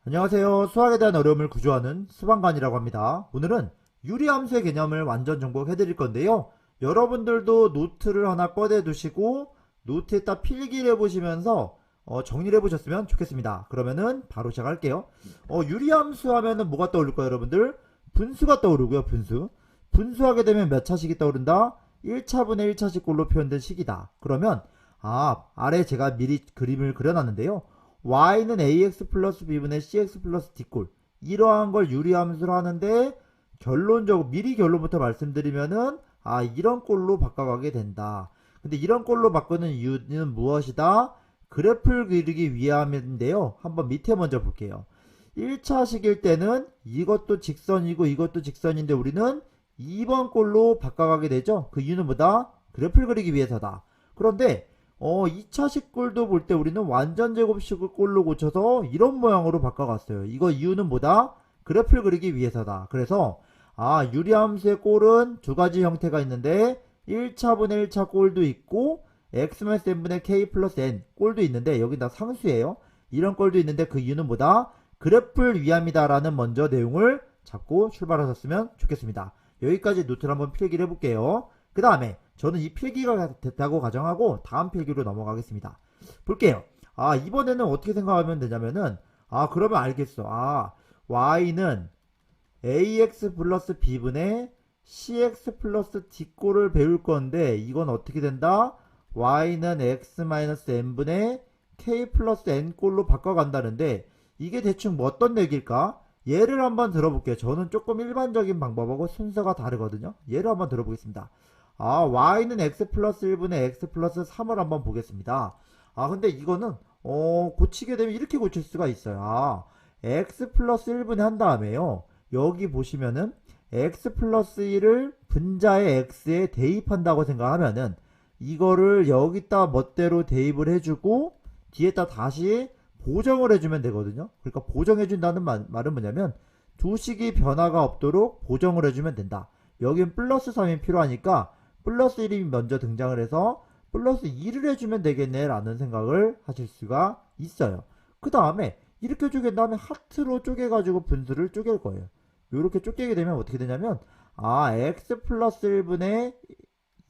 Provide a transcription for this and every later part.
안녕하세요. 수학에 대한 어려움을 구조하는 수방관이라고 합니다. 오늘은 유리함수의 개념을 완전 정복해드릴 건데요. 여러분들도 노트를 하나 꺼내 두시고 노트에다 필기를 해보시면서 정리를 해보셨으면 좋겠습니다. 그러면은 바로 시작할게요. 유리함수 하면은 뭐가 떠오를까요, 여러분들? 분수가 떠오르고요, 분수. 분수하게 되면 몇 차식이 떠오른다? 1차분의 1차식꼴로 표현된 식이다. 그러면 아래 제가 미리 그림을 그려놨는데요. y는 ax 플러스 b분의 cx 플러스 d꼴, 이러한 걸 유리함수로 하는데 결론적으로 미리 결론부터 말씀드리면은 이런 꼴로 바꿔가게 된다. 근데 이런 꼴로 바꾸는 이유는 무엇이다? 그래프를 그리기 위함인데요. 한번 밑에 먼저 볼게요. 1차식일 때는 이것도 직선이고 이것도 직선인데 우리는 2번 꼴로 바꿔가게 되죠. 그 이유는 뭐다? 그래프를 그리기 위해서다. 그런데 2차식 꼴도 볼 때 우리는 완전 제곱식을 꼴로 고쳐서 이런 모양으로 바꿔갔어요. 이거 이유는 뭐다? 그래프를 그리기 위해서다. 그래서 유리함수의 꼴은 두 가지 형태가 있는데 1차분의 1차 꼴도 있고 x-n분의 k 플러스 n 꼴도 있는데 여기 다 상수예요. 이런 꼴도 있는데 그 이유는 뭐다? 그래프를 위함이다 라는 먼저 내용을 잡고 출발하셨으면 좋겠습니다. 여기까지 노트를 한번 필기를 해볼게요. 그 다음에 저는 이 필기가 됐다고 가정하고 다음 필기로 넘어가겠습니다. 볼게요. 이번에는 어떻게 생각하면 되냐면은 그러면 알겠어. y는 ax 플러스 b분의 cx 플러스 d꼴을 배울 건데 이건 어떻게 된다? y는 x 마이너스 n분의 k 플러스 n꼴로 바꿔간다는데 이게 대충 뭐 어떤 얘기일까? 예를 한번 들어볼게요. 저는 조금 일반적인 방법하고 순서가 다르거든요. 예를 한번 들어보겠습니다. y는 x 플러스 1분의 x 플러스 3을 한번 보겠습니다. 근데 이거는 고치게 되면 이렇게 고칠 수가 있어요. x 플러스 1분의 한 다음에요. 여기 보시면은 x 플러스 1을 분자의 x에 대입한다고 생각하면은 이거를 여기다 멋대로 대입을 해주고 뒤에다 다시 보정을 해주면 되거든요. 그러니까 보정해준다는 말은 뭐냐면 두 식이 변화가 없도록 보정을 해주면 된다. 여긴 플러스 3이 필요하니까 플러스 1이 먼저 등장을 해서 플러스 2를 해주면 되겠네 라는 생각을 하실 수가 있어요. 그 다음에 이렇게 쪼갠 다음에 하트로 쪼개가지고 분수를 쪼갤 거예요. 이렇게 쪼개게 되면 어떻게 되냐면 x 플러스 1분의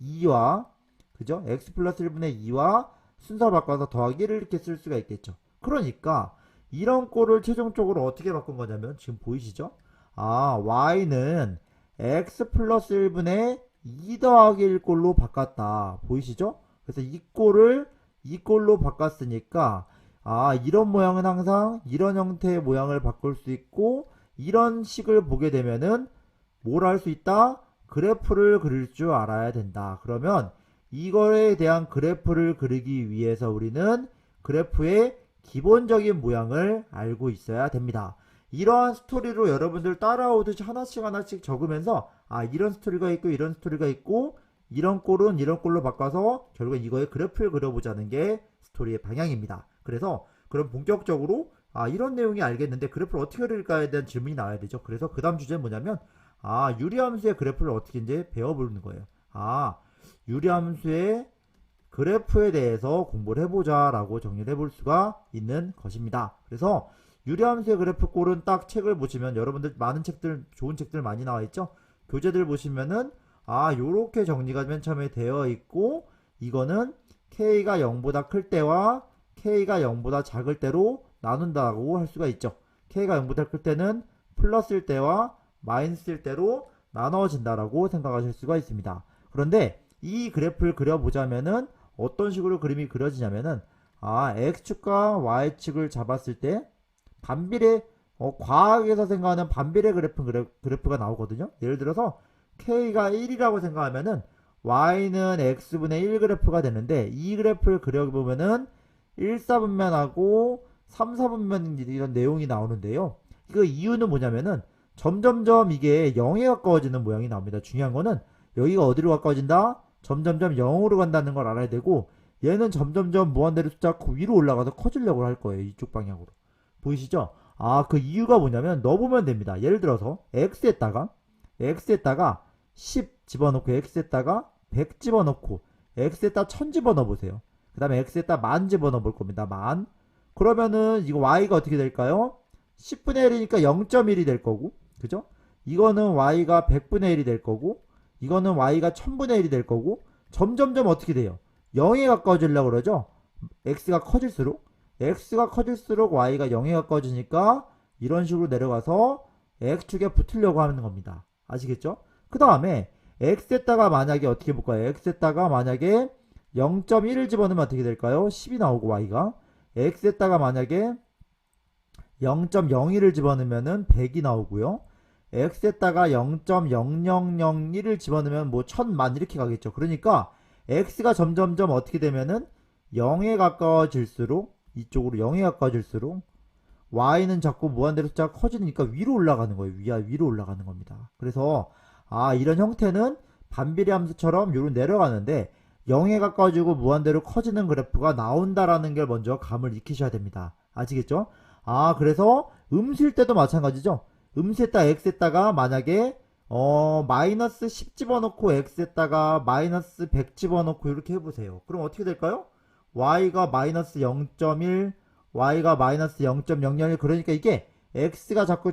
2와 그죠? x 플러스 1분의 2와 순서 바꿔서 더하기를 이렇게 쓸 수가 있겠죠. 그러니까 이런 꼴을 최종적으로 어떻게 바꾼 거냐면 지금 보이시죠? y는 x 플러스 1분의 2 더하기 1꼴로 바꿨다. 보이시죠? 그래서 이 꼴을 이 꼴로 바꿨으니까 이런 모양은 항상 이런 형태의 모양을 바꿀 수 있고 이런 식을 보게 되면은 뭘 할 수 있다? 그래프를 그릴 줄 알아야 된다. 그러면 이거에 대한 그래프를 그리기 위해서 우리는 그래프의 기본적인 모양을 알고 있어야 됩니다. 이러한 스토리로 여러분들 따라오듯이 하나씩 적으면서 이런 스토리가 있고 이런 스토리가 있고 이런 꼴은 이런 꼴로 바꿔서 결국 이거의 그래프를 그려보자는 게 스토리의 방향입니다. 그래서 그럼 본격적으로 이런 내용이 알겠는데 그래프를 어떻게 그릴까에 대한 질문이 나와야 되죠. 그래서 그 다음 주제는 뭐냐면 유리함수의 그래프를 어떻게 이제 배워보는 거예요. 유리함수의 그래프에 대해서 공부를 해보자 라고 정리를 해볼 수가 있는 것입니다. 그래서 유리함수의 그래프 꼴은 딱 책을 보시면 여러분들 많은 책들 좋은 책들 많이 나와 있죠. 교재들 보시면은 요렇게 정리가 맨 처음에 되어 있고 이거는 k가 0보다 클 때와 k가 0보다 작을 때로 나눈다고 할 수가 있죠. k가 0보다 클 때는 플러스일 때와 마이너스일 때로 나눠진다라고 생각하실 수가 있습니다. 그런데 이 그래프를 그려보자면은 어떤 식으로 그림이 그려지냐면은 x축과 y축을 잡았을 때 반비례 과학에서 생각하는 반비례 그래프가 나오거든요. 예를 들어서 k가 1이라고 생각하면은 y는 x분의 1 그래프가 되는데 이 그래프를 그려보면은 1사분면하고 3사분면 이런 내용이 나오는데요. 그 이유는 뭐냐면은 점점점 이게 0에 가까워지는 모양이 나옵니다. 중요한 거는 여기가 어디로 가까워진다? 점점점 0으로 간다는 걸 알아야 되고 얘는 점점점 무한대로 숫자 위로 올라가서 커지려고 할 거예요. 이쪽 방향으로. 보이시죠? 그 이유가 뭐냐면 넣어보면 됩니다. 예를 들어서 x에다가 10 집어넣고 x에다가 100 집어넣고 x에다 1000 집어넣어보세요. 그 다음에 x에다 10,000 집어넣어볼 겁니다. 10,000. 그러면은 이거 y가 어떻게 될까요? 10분의 1이니까 0.1이 될 거고, 그죠? 이거는 y가 100분의 1이 될 거고, 이거는 y가 1000분의 1이 될 거고, 점점점 어떻게 돼요? 0에 가까워지려고 그러죠? x가 커질수록 y가 0에 가까워지니까 이런 식으로 내려가서 x축에 붙으려고 하는 겁니다. 아시겠죠? 그 다음에 x에다가 만약에 어떻게 볼까요? x에다가 만약에 0.1을 집어넣으면 어떻게 될까요? 10이 나오고 y가 x에다가 만약에 0.01을 집어넣으면 100이 나오고요. x에다가 0.0001을 집어넣으면 뭐 1000만 이렇게 가겠죠. 그러니까 x가 점점점 어떻게 되면은 0에 가까워질수록 이쪽으로 0에 가까워질수록 y는 자꾸 무한대로 숫자가 커지니까 위로 올라가는 거예요. 위로 올라가는 겁니다. 그래서 이런 형태는 반비례 함수처럼 위로 내려가는데 0에 가까워지고 무한대로 커지는 그래프가 나온다라는 걸 먼저 감을 익히셔야 됩니다. 아시겠죠? 그래서 음수일 때도 마찬가지죠. 음수에다가 x에다가 만약에 마이너스 10 집어넣고 x에다가 마이너스 100 집어넣고 이렇게 해보세요. 그럼 어떻게 될까요? y가 마이너스 0.1 y가 마이너스 0.001 그러니까 이게 x가 자꾸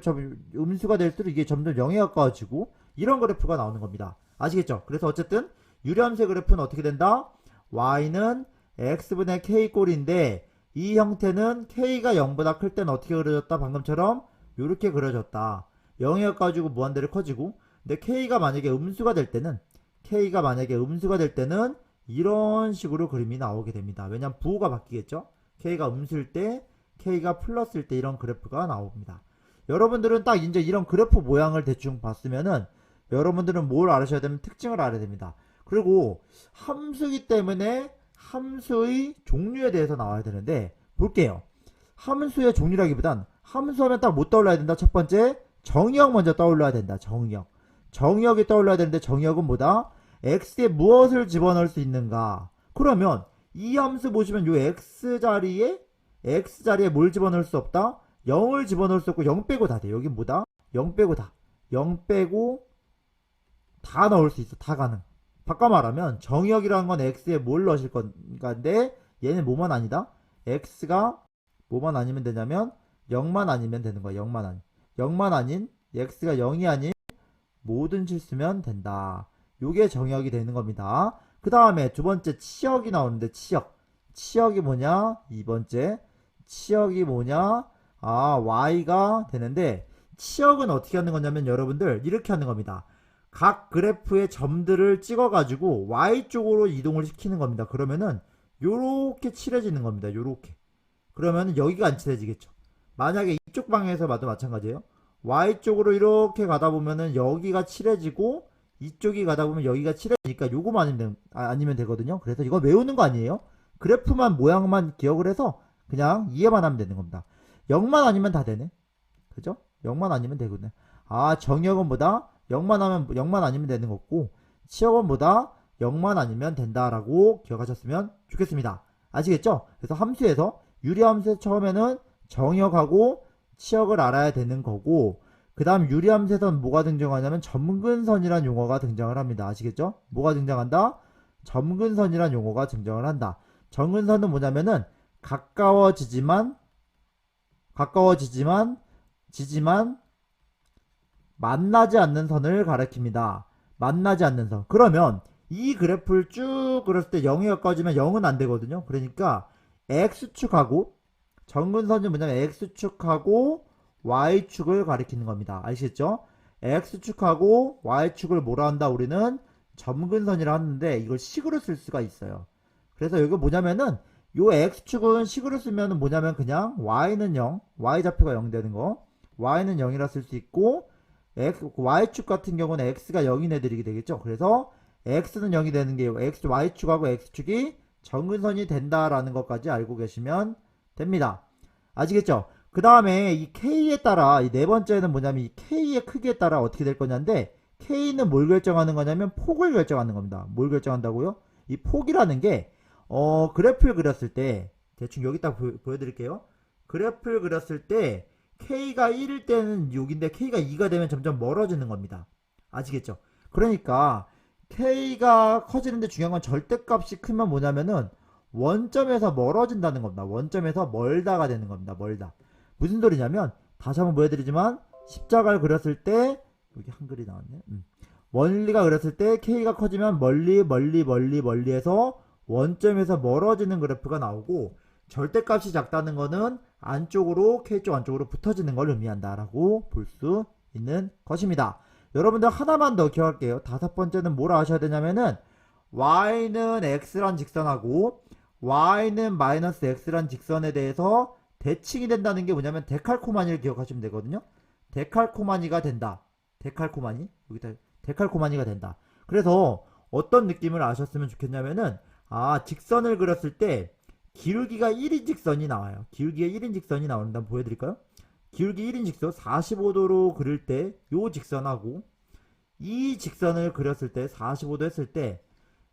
음수가 될수록 이게 점점 0에 가까워지고 이런 그래프가 나오는 겁니다. 아시겠죠? 그래서 어쨌든 유리함수의 그래프는 어떻게 된다? y는 x분의 k 꼴인데 이 형태는 k가 0보다 클 때는 어떻게 그려졌다? 방금처럼 이렇게 그려졌다. 0에 가까워지고 무한대로 커지고 근데 k가 만약에 음수가 될 때는 이런 식으로 그림이 나오게 됩니다. 왜냐면 부호가 바뀌겠죠? k가 음수일 때, k가 플러스일 때 이런 그래프가 나옵니다. 여러분들은 딱 이제 이런 그래프 모양을 대충 봤으면은 여러분들은 뭘 알으셔야 되면 특징을 알아야 됩니다. 그리고 함수이기 때문에 함수의 종류에 대해서 나와야 되는데 볼게요. 함수의 종류라기보단 함수하면 딱 뭐 떠올라야 된다? 첫 번째 정의역 먼저 떠올라야 된다. 정의역이 떠올라야 되는데 정의역은 뭐다? x에 무엇을 집어넣을 수 있는가? 그러면 이 함수 보시면 요 x자리에 뭘 집어넣을 수 없다? 0을 집어넣을 수 없고 0 빼고 다 돼. 여기 뭐다? 0 빼고 다. 0 빼고 다 넣을 수 있어. 다 가능. 바꿔 말하면 정의역이라는 건 x에 뭘 넣으실 건가인데 얘는 뭐만 아니다? x가 뭐만 아니면 되냐면 0만 아니면 되는 거야. 0만 아닌 x가 0이 아닌 모든 실수면 된다. 요게 정의역이 되는 겁니다. 그 다음에 두 번째 치역이 나오는데 치역이 뭐냐? 2번째 치역이 뭐냐? y가 되는데 치역은 어떻게 하는 거냐면 여러분들 이렇게 하는 겁니다. 각 그래프의 점들을 찍어 가지고 y쪽으로 이동을 시키는 겁니다. 그러면은 요렇게 칠해지는 겁니다. 요렇게. 그러면은 여기가 안 칠해지겠죠. 만약에 이쪽 방향에서 봐도 마찬가지예요. y쪽으로 이렇게 가다 보면은 여기가 칠해지고 이쪽이 가다 보면 여기가 칠해지니까 요거만 아니면 되거든요. 그래서 이거 외우는 거 아니에요. 그래프만 모양만 기억을 해서 그냥 이해만 하면 되는 겁니다. 0만 아니면 다 되네. 그죠? 0만 아니면 되거든요. 정의역은 뭐다? 0만 아니면 되는 거고 치역은 뭐다? 0만 아니면 된다라고 기억하셨으면 좋겠습니다. 아시겠죠? 그래서 함수에서 유리함수에서 처음에는 정의역하고 치역을 알아야 되는 거고 그 다음 유리함수에서는 뭐가 등장하냐면 점근선이란 용어가 등장을 합니다. 아시겠죠? 뭐가 등장한다? 점근선이란 용어가 등장을 한다. 점근선은 뭐냐면은 가까워지지만 만나지 않는 선을 가리킵니다. 만나지 않는 선. 그러면 이 그래프를 쭉 그렸을 때 0에 가까워지면 0은 안 되거든요. 그러니까 x축하고 점근선이 뭐냐면 x축하고 y축을 가리키는 겁니다. 아시겠죠? x축하고 y축을 뭐라 한다? 우리는 점근선이라 하는데 이걸 식으로 쓸 수가 있어요. 그래서 여기 뭐냐면은 요 x축은 식으로 쓰면 뭐냐면 그냥 y는 0, y좌표가 0 되는 거 y는 0이라 쓸 수 있고 y축 같은 경우는 x가 0인 애들이 되겠죠. 그래서 x는 0이 되는 게 y축하고 x축이 점근선이 된다라는 것까지 알고 계시면 됩니다. 아시겠죠? 그 다음에 이 k에 따라 이 네 번째는 뭐냐면 이 k의 크기에 따라 어떻게 될 거냐인데 k는 뭘 결정하는 거냐면 폭을 결정하는 겁니다. 뭘 결정한다고요? 이 폭이라는 게 그래프를 그렸을 때 대충 여기다 보여드릴게요. 그래프를 그렸을 때 k가 1일 때는 6인데 k가 2가 되면 점점 멀어지는 겁니다. 아시겠죠? 그러니까 k가 커지는데 중요한 건 절대값이 크면 뭐냐면은 원점에서 멀어진다는 겁니다. 원점에서 멀다가 되는 겁니다. 멀다. 무슨 소리냐면 다시 한번 보여드리지만 십자가를 그렸을 때 여기 한글이 나왔네. 원리가 그렸을 때 K가 커지면 멀리에서 원점에서 멀어지는 그래프가 나오고 절대값이 작다는 거는 안쪽으로 K쪽 안쪽으로 붙어지는 걸 의미한다라고 볼 수 있는 것입니다. 여러분들 하나만 더 기억할게요. 다섯 번째는 뭐라 하셔야 되냐면은 y는 x란 직선하고 y는 마이너스 x란 직선에 대해서 대칭이 된다는 게 뭐냐면 데칼코마니를 기억하시면 되거든요. 데칼코마니가 된다. 데칼코마니 여기다 데칼코마니가 된다. 그래서 어떤 느낌을 아셨으면 좋겠냐면은 직선을 그렸을 때 기울기가 1인 직선이 나와요. 기울기가 1인 직선이 나오는데 한번 보여드릴까요? 기울기 1인 직선 45도로 그릴 때 요 직선하고 이 직선을 그렸을 때 45도 했을 때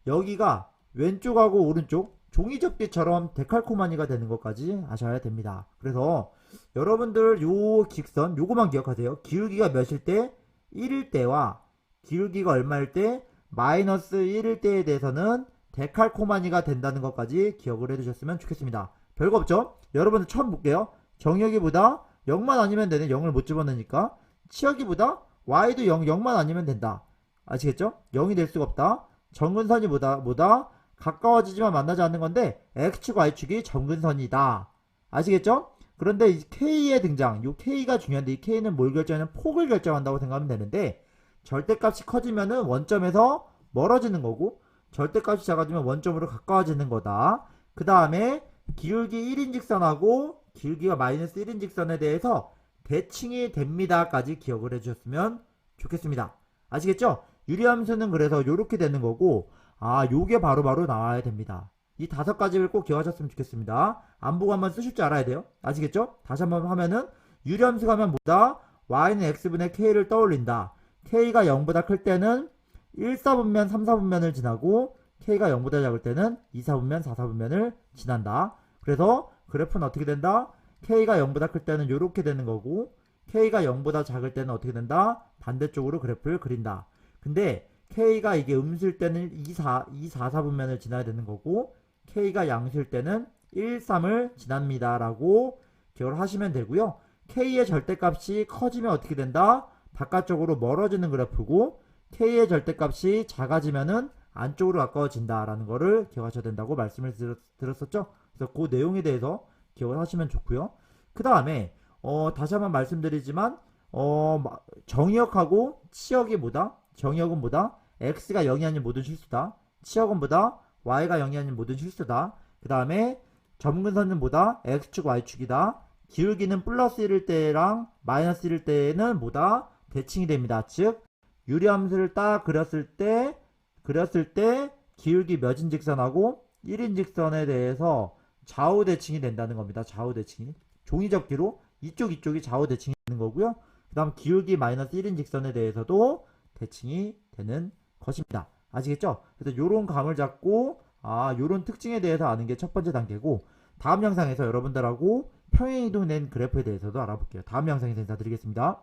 여기가 왼쪽하고 오른쪽 종이접기처럼 데칼코마니가 되는 것까지 아셔야 됩니다. 그래서 여러분들 요 직선 요거만 기억하세요. 기울기가 몇일 때 1일 때와 기울기가 얼마일 때 마이너스 1일 때에 대해서는 데칼코마니가 된다는 것까지 기억을 해두셨으면 좋겠습니다. 별거 없죠? 여러분들 처음 볼게요. 정혁이보다 0만 아니면 되네. 0을 못 집어넣으니까. 치혁이보다 y도 0만 아니면 된다. 아시겠죠? 0이 될 수가 없다. 정근선이 뭐다? 가까워지지만 만나지 않는 건데 x축 y축이 정근선이다. 아시겠죠? 그런데 이 k의 등장, 이 k가 중요한데 이 k는 뭘 결정하냐면 폭을 결정한다고 생각하면 되는데 절대값이 커지면은 원점에서 멀어지는 거고 절대값이 작아지면 원점으로 가까워지는 거다. 그 다음에 기울기 1인 직선하고 기울기가 마이너스 1인 직선에 대해서 대칭이 됩니다까지 기억을 해주셨으면 좋겠습니다. 아시겠죠? 유리함수는 그래서 이렇게 되는 거고 요게 바로바로 나와야 됩니다. 이 다섯 가지를 꼭 기억하셨으면 좋겠습니다. 안 보고 한번 쓰실 줄 알아야 돼요. 아시겠죠? 다시 한번 하면은 유리함수가 하면 뭐다? y는 x분의 k를 떠올린다. k가 0보다 클 때는 1, 4분면, 3, 4분면을 지나고 k가 0보다 작을 때는 2, 4분면, 4, 4분면을 지난다. 그래서 그래프는 어떻게 된다? k가 0보다 클 때는 이렇게 되는 거고 k가 0보다 작을 때는 어떻게 된다? 반대쪽으로 그래프를 그린다. 근데 k가 이게 음수일 때는 2, 4, 4분면을 지나야 되는 거고 k가 양수일 때는 1, 3을 지납니다. 라고 기억을 하시면 되고요. k의 절대값이 커지면 어떻게 된다? 바깥쪽으로 멀어지는 그래프고 k의 절대값이 작아지면은 안쪽으로 가까워진다 라는 거를 기억하셔야 된다고 말씀을 드렸었죠. 그래서 그 내용에 대해서 기억을 하시면 좋고요. 그 다음에 다시 한번 말씀드리지만 정의역하고 치역이 뭐다? 정의역은 뭐다? x가 0이 아닌 모든 실수다. 치역은 뭐다? y가 0이 아닌 모든 실수다. 그 다음에 점근선은 뭐다? x축 y축이다. 기울기는 플러스 1일 때랑 마이너스 1일 때는 뭐다? 대칭이 됩니다. 즉 유리함수를 딱 그렸을 때 기울기 몇인 직선하고 1인 직선에 대해서 좌우 대칭이 된다는 겁니다. 좌우 대칭이 종이접기로 이쪽이 좌우 대칭이 되는 거고요. 그 다음 기울기 마이너스 1인 직선에 대해서도 대칭이 되는 것입니다. 아시겠죠? 그래서 요런 감을 잡고 요런 특징에 대해서 아는 게 첫 번째 단계고 다음 영상에서 여러분들하고 평행이동 낸 그래프에 대해서도 알아볼게요. 다음 영상에서 인사드리겠습니다.